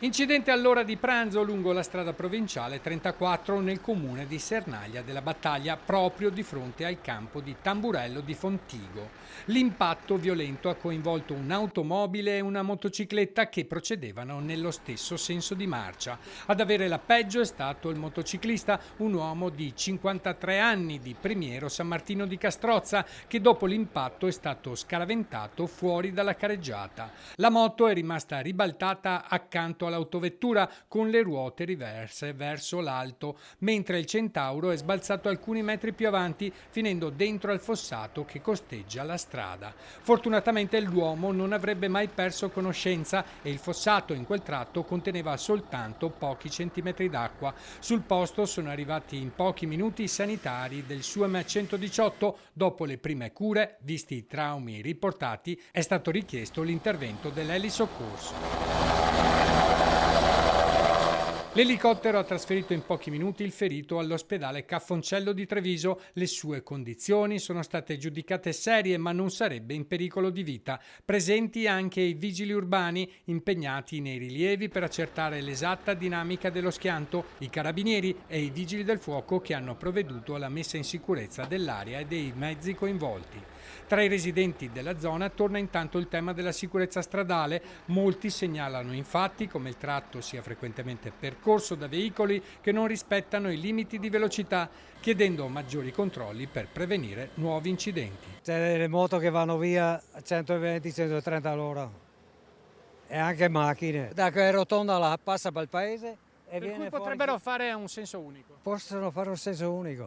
Incidente all'ora di pranzo lungo la strada provinciale 34 nel comune di Sernaglia della Battaglia, proprio di fronte al campo di Tamburello di Fontigo. L'impatto violento ha coinvolto un'automobile e una motocicletta che procedevano nello stesso senso di marcia. Ad avere la peggio è stato il motociclista, un uomo di 53 anni di Primiero San Martino di Castrozza, che dopo l'impatto è stato scaraventato fuori dalla careggiata. La moto è rimasta ribaltata accanto all'autovettura con le ruote riverse verso l'alto, mentre il Centauro è sbalzato alcuni metri più avanti, finendo dentro al fossato che costeggia la strada. Fortunatamente l'uomo non avrebbe mai perso conoscenza e il fossato in quel tratto conteneva soltanto pochi centimetri d'acqua. Sul posto sono arrivati in pochi minuti i sanitari del SUAM 118. Dopo le prime cure, visti i traumi riportati, è stato richiesto l'intervento dell'elisoccorso. L'elicottero ha trasferito in pochi minuti il ferito all'ospedale Caffoncello di Treviso. Le sue condizioni sono state giudicate serie, ma non sarebbe in pericolo di vita. Presenti anche i vigili urbani impegnati nei rilievi per accertare l'esatta dinamica dello schianto, i carabinieri e i vigili del fuoco che hanno provveduto alla messa in sicurezza dell'area e dei mezzi coinvolti. Tra i residenti della zona torna intanto il tema della sicurezza stradale. Molti segnalano infatti come il tratto sia frequentemente percorso da veicoli che non rispettano i limiti di velocità, chiedendo maggiori controlli per prevenire nuovi incidenti. C'è delle moto che vanno via a 120-130 all'ora e anche macchine. Da che rotonda la passa per il paese e Per cui viene fuori. potrebbero fare un senso unico. Possono fare un senso unico.